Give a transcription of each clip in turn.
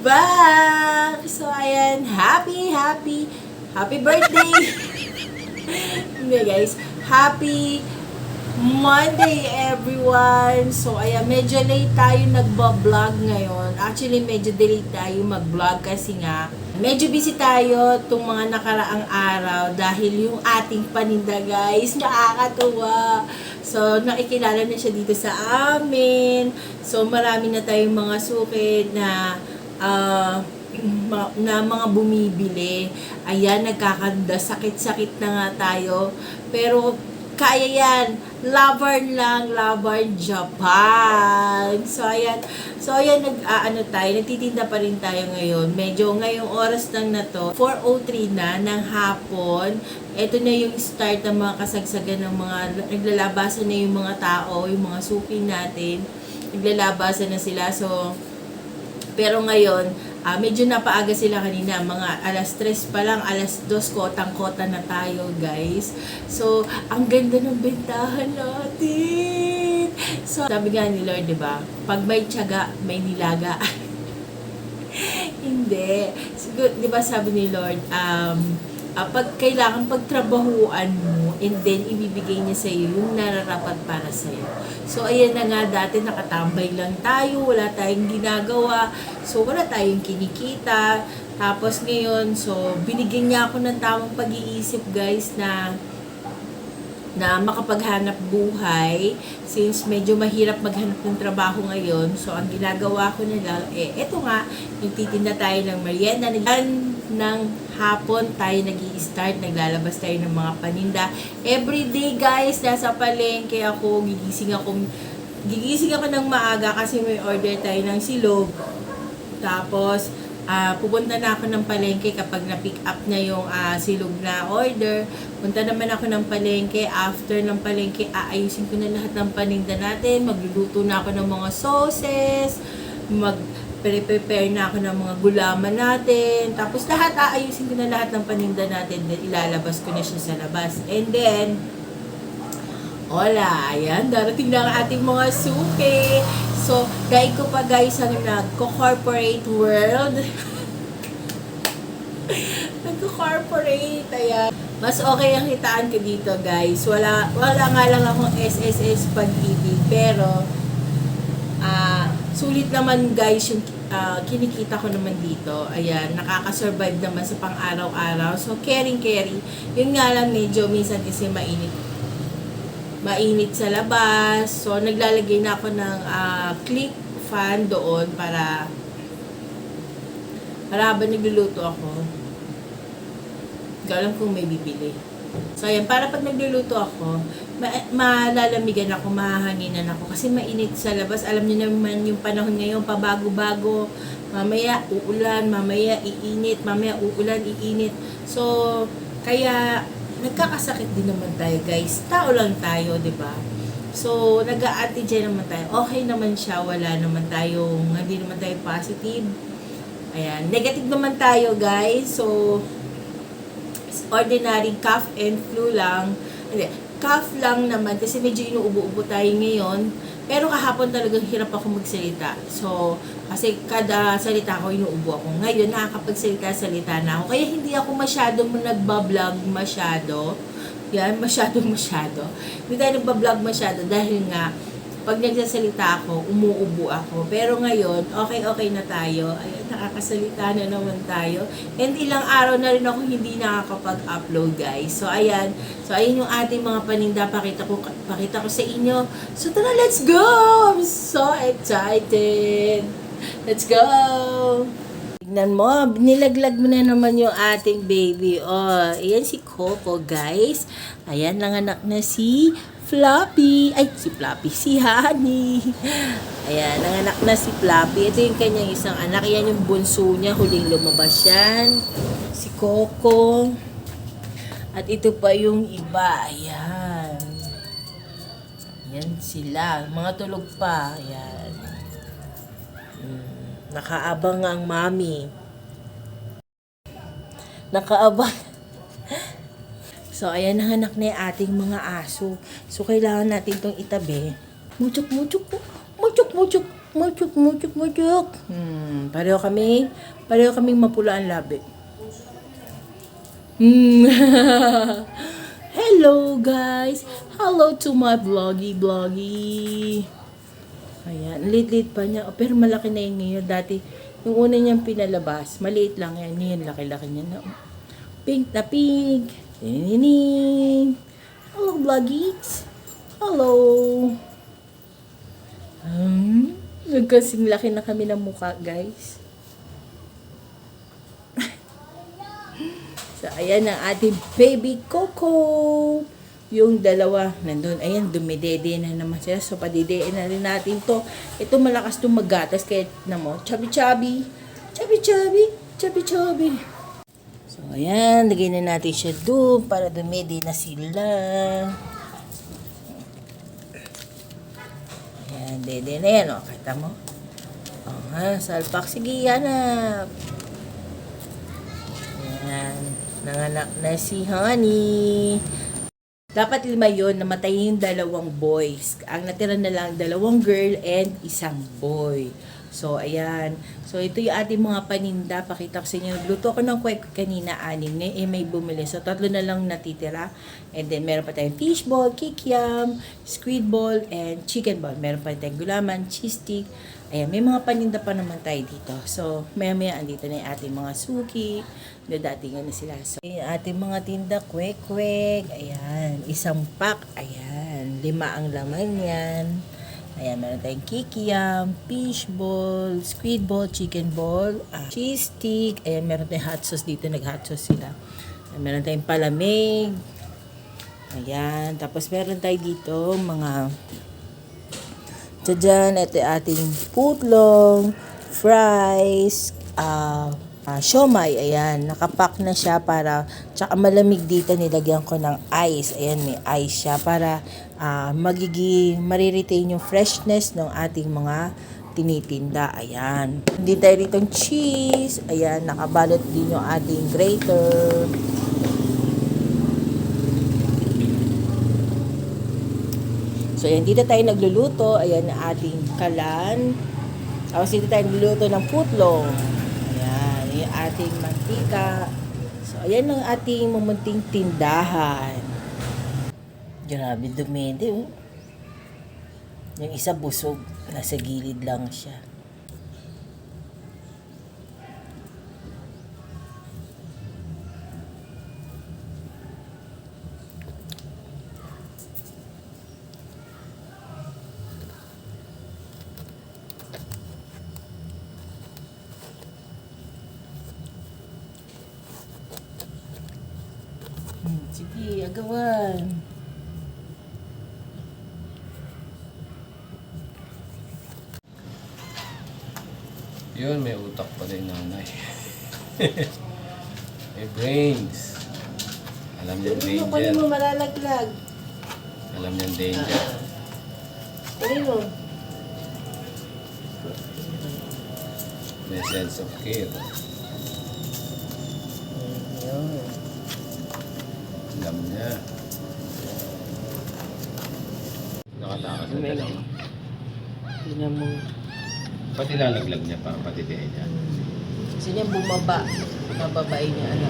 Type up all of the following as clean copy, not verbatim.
back! So, ayan, happy birthday! Hindi guys, happy Monday everyone! So, ayan, medyo late tayo nagba-vlog ngayon. Actually, medyo delayed tayo mag-vlog kasi nga, medyo busy tayo itong mga nakaraang araw dahil yung ating paninda guys, nakakatuwa. So, nakikilala na siya dito sa amin. So, marami na tayong mga sukid na mga bumibili. Ayan, nagkakanda, sakit-sakit na nga tayo. Pero, kaya yan. Lover lang, lover Japan. So, ayan, nagtitinda pa rin tayo ngayon. Medyo ngayong oras lang na to, 4:03 na ng hapon. Ito na yung start ng mga kasagsagan ng mga, naglalabasan na yung mga tao, yung mga suki natin. Naglalabasan na sila. So, pero ngayon, medyo napaaga sila kanina, mga alas 3 pa lang, alas 2, kotang-kota na tayo, guys. So, ang ganda ng bentahan natin. So, sabi nga ni Lord, di ba? Pag may tiyaga, may nilaga. Hindi. Siguro, di ba sabi ni Lord, pag kailangan pagtrabahuan mo, and then ibibigay niya sa iyo yung nararapat para sa iyo. So ayan na nga, dati nakatambay lang tayo, wala tayong ginagawa, so wala tayong kinikita. Tapos ngayon, so binigyan niya ako ng tamang pag-iisip guys na makapaghanap buhay since medyo mahirap maghanap ng trabaho ngayon. So, ang ginagawa ko na lang, eto nga, yung titinda tayo ng merienda. Ng hapon tayo nag-i-start, naglalabas tayo ng mga paninda. Everyday guys, nasa palengke ako, gigising ako ng maaga kasi may order tayo ng silog. Tapos, pupunta na ako ng palengke kapag na-pick up na yung silog na order. Punta naman ako ng palengke. After ng palengke, aayusin ko na lahat ng paninda natin. Magluluto na ako ng mga sauces. Mag-prepare na ako ng mga gulaman natin. Tapos lahat, aayusin ko na lahat ng paninda natin. Then, ilalabas ko na siya sa labas. And then, hola, ayan, darating na ang ating mga suki. So, guide ko pa guys ang nagko-corporate world. Nagko-corporate, ayan. Mas okay ang hitaan ko dito guys. Wala nga lang akong SSS Pag-ibig. Pero, sulit naman guys yung kinikita ko naman dito. Ayan, nakaka-survive naman sa pang-araw-araw. So, carry. Yun nga lang, medyo minsan kasi mainit sa labas. So, naglalagay na ako ng click fan doon para habang nagluluto ako, hindi ko alam kung may bibili. So, ayan, para pag nagluluto ako, malalamigan ako, mahahanginan ako kasi mainit sa labas. Alam niyo naman yung panahon ngayon, pabago-bago. Mamaya uulan, mamaya iinit, mamaya uulan, iinit. So, kaya nagkakasakit din naman tayo guys. Tao lang tayo, di ba? So, nag-a-antigen naman tayo. Okay naman siya, hindi naman tayo positive. Ayan, negative naman tayo guys. So, ordinary cough and flu lang. Hindi, cough lang naman kasi medyo inuubo-ubo tayo ngayon. Pero kahapon talagang hirap ako magsalita. So, kasi kada salita ko, inuubo ako. Ngayon, nakakapagsalita na ako. Kaya hindi ako masyadong nagbablog masyado. Yan, masyado. Hindi tayo nagbablog masyado dahil nga, pag nagsasalita ako, umuubo ako. Pero ngayon, okay na tayo. Ayun, nakakasalita na naman tayo. And ilang araw na rin ako hindi nakakapag-upload, guys. So, ayan. So, ayun yung ating mga paninda. Pakita ko sa inyo. So, tara, let's go! I'm so excited! Let's go! Tignan mo, nilaglag mo na naman yung ating baby. Oh, ayan si Coco, guys. Ayan, nanganak na si Fluffy. Ay, si Honey. Ayan, nanganak na si Fluffy. Ito yung kanyang isang anak. Yan yung bunso niya. Huling lumabas yan. Si Coco. At ito pa yung iba. Ayan. Ayan sila. Mga tulog pa. Ayan. Nakaabang ang mami. Nakaabang. So, ayan ang anak na yung ating mga aso. So, kailangan natin itong itabi. Muchok. Muchuk. Pareho kaming mapula ang labi. Hello guys! Hello to my vloggy. Ayan, late pa niya. Oh, pero malaki na yun ngayon. Dati, yung una niyang pinalabas, maliit lang yan. Ngayon, laki-laki niya na. Pink na pink. Dinining. Hello vloggies! Hello! Nagkasing laki na kami ng mukha, guys. So, ayan ang ating baby Coco. Yung dalawa, nandun. Ayan, dumidede na naman sila. So, padidein na rin natin to. Ito, malakas itong maggatas. Kaya, chubby. So, ayan. Lagay na natin siya doon para dumede na sila. Ayan, dede na yan. O, kita mo? O, ha, salpak. Sige, hanap. Ayan. Nanganak na si Honey. Dapat 5 yun, namatay yung 2 boys. Ang natira na lang, 2 girl and 1 boy. So, ayan. So, ito yung ating mga paninda. Pakita ko sa inyo. Nagluto ako ng kwek kanina, 6. Ngayon, may bumili. So, 3 na lang natitira. And then, meron pa tayong fish ball, kikiam, squid ball, and chicken ball. Meron pa tayong gulaman, cheese stick. Ayan, may mga paninda pa naman tayo dito. So, maya-maya, andito na yung ating mga suki. Nadatingan na sila. So, yung ating mga tinda, kwek-kwek. Ayan, 1 pack. Ayan, 5 ang laman yan. Ayan, meron tayong kikiam, fish ball, squid ball, chicken ball, cheese stick. Ayan, meron tayong hot sauce dito. Nag-hot sauce sila. Ayan, meron tayong palamig. Ayan, tapos meron tayo dito mga dyan, ito ating putlong, fries, siomay, ayan, nakapack na siya para, tsaka malamig dito, nilagyan ko ng ice, ayan, may ice siya para mariretain yung freshness ng ating mga tinitinda, ayan. Hindi tayo ritong cheese, ayan, nakabalot din yung ating grater. So, ayan, dito tayo nagluluto. Ayan ang ating kalan. Tapos dito tayo nagluluto ng putlong. Ayan, yung ating mantika. So, ayan ang ating mumunting tindahan. Grabe, dumede, oh. Yung isa busog. Nasa gilid lang siya. Sige, agawan. Yun, may utak pa din nanay. May brains. Alam niya Ano pa danger. mo malalaglag? Alam niya danger. Ano? May sense of care. Alam niya. Nakatakas na dalawa. Tingnan mo. Pati lalaglag niya pa, pati tiyan niya. Gusto niya bumaba. Bababae niya, ano.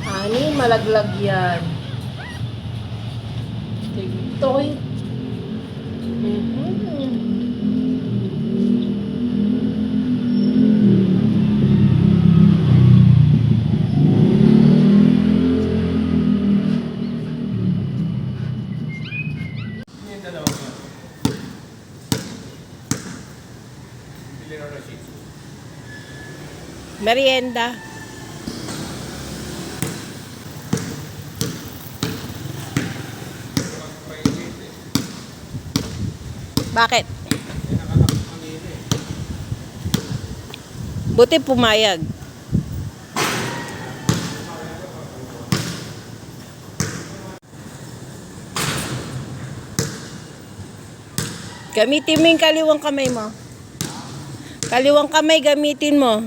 Honey, malaglag yan. Toy. Yung dalawa niya. Bili na receipt. Merienda. Bakit? Buti pumayag. Gamitin mo yung kaliwang kamay mo. Kaliwang kamay gamitin mo.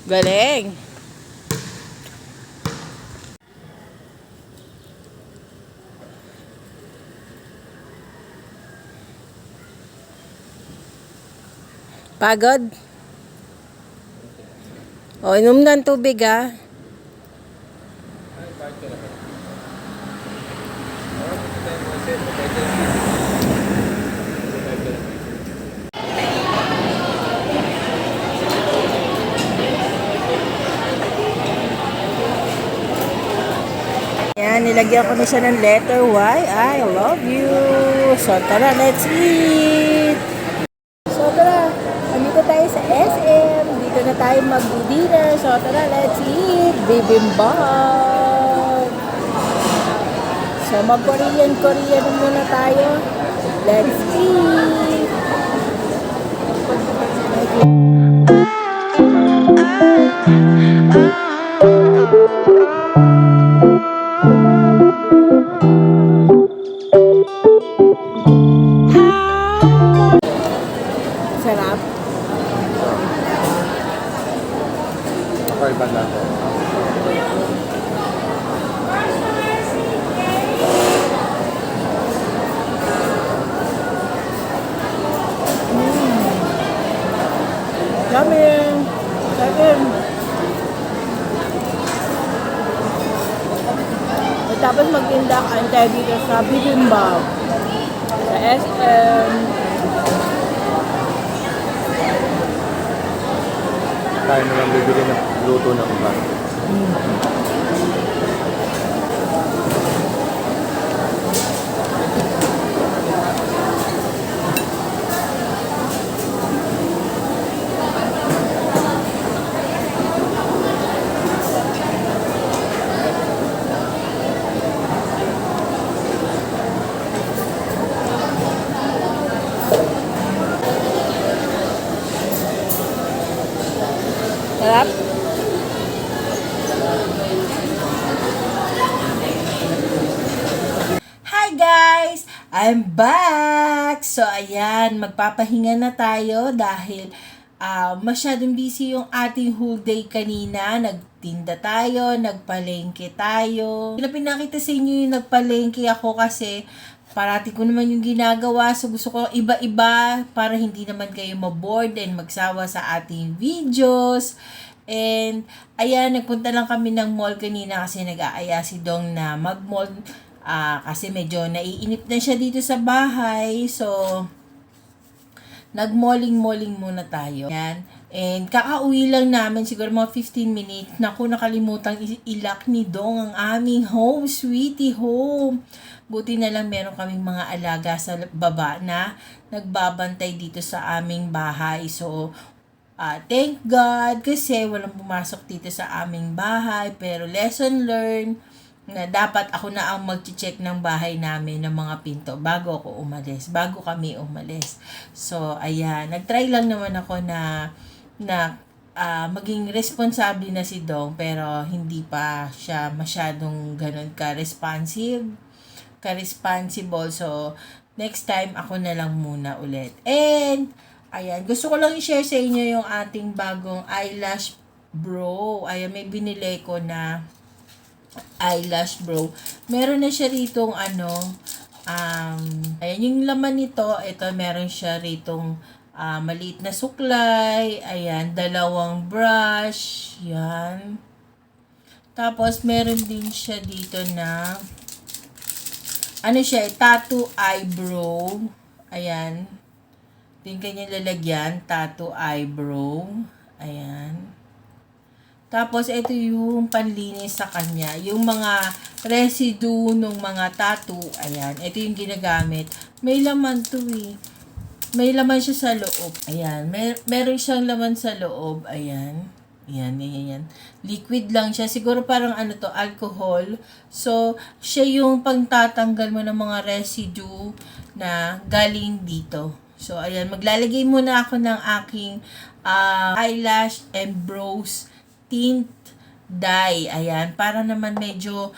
Galing. Pagod? O, inom na ng tubig ha. Ay, bakit ka naman? Parang hindi tayo mga set. Bakit ka naman? Yan, nilagyan ko na siya ng letter Y. I love you. So, tara, let's eat. So, tara. Andito tayo sa SM. Dito na tayo mag-dinner. So, tara, let's eat. Bibimbap. So, mag-Korean muna tayo. Let's eat. Sarap. Ako iba na ako. Yummy. Second. Tapos magtinda ka tayo dito sa Bibimbap. Sa SM. Tayo naman bibili ng luto ng iba. Sarap. Hi guys! I'm back! So ayan, magpapahinga na tayo dahil masyadong busy yung ating whole day kanina. Nagtinda tayo, nagpalengke tayo. Pinakita sa inyo yung nagpalengke ako kasi parati ko naman yung ginagawa. So gusto ko iba-iba para hindi naman kayo mabored and magsawa sa ating videos. And ayan, nagpunta lang kami ng mall kanina kasi nag-aaya si Dong na mag-mall. Kasi medyo naiinip na siya dito sa bahay. So, nag-malling muna tayo. Yan. And kakauwi lang namin, siguro mga 15 minutes. Naku, nakalimutan ilak ni Dong ang aming home, sweetie home. Buti na lang meron kaming mga alaga sa baba na nagbabantay dito sa aming bahay. So, thank God kasi walang pumasok dito sa aming bahay. Pero lesson learned na dapat ako na ang mag-check ng bahay namin ng mga pinto bago kami umalis. So, ayan, nag-try lang naman ako na maging responsable na si Dong pero hindi pa siya masyadong ganun ka-responsible. So, next time ako na lang muna ulit. And, ayan, gusto ko lang i-share sa inyo yung ating bagong eyelash bro. Ayan, may binili ko na eyelash bro. Meron na siya ritong ayan yung laman nito. Ito meron siya ritong maliit na suklay. Ayan, 2 brush. Yan. Tapos meron din siya dito na tattoo eyebrow. Ayan. Ito yung kanyang lalagyan, tattoo eyebrow. Ayan. Tapos, ito yung panlinis sa kanya. Yung mga residue ng mga tattoo. Ayan. Ito yung ginagamit. May laman to eh. May laman siya sa loob. Ayan. Meron siyang laman sa loob. Ayan. Ayan. Liquid lang siya. Siguro parang alcohol. So, siya yung pangtatanggal mo ng mga residue na galing dito. So, ayan. Maglalagay muna ako ng aking eyelash and brows tint dye. Ayan, para naman medyo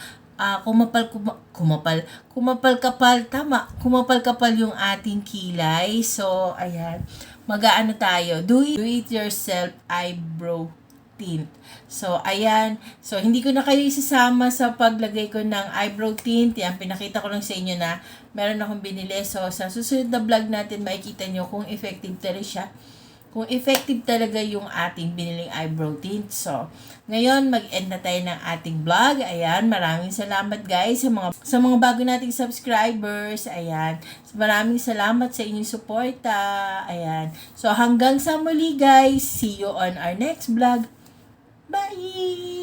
kumapal-kapal yung ating kilay. So, ayan, mag-aano tayo, do it yourself eyebrow tint. So, ayan. So, hindi ko na kayo isasama sa paglagay ko ng eyebrow tint. Yan, pinakita ko lang sa inyo na meron akong binili. So, sa susunod na vlog natin, makikita nyo kung effective talaga siya. kung effective talaga yung ating biniling eyebrow tint. So, ngayon, mag-end na tayo ng ating vlog. Ayan, maraming salamat guys sa mga bago nating subscribers. Ayan, maraming salamat sa inyong suporta. Ayan, so hanggang sa muli guys. See you on our next vlog. Bye!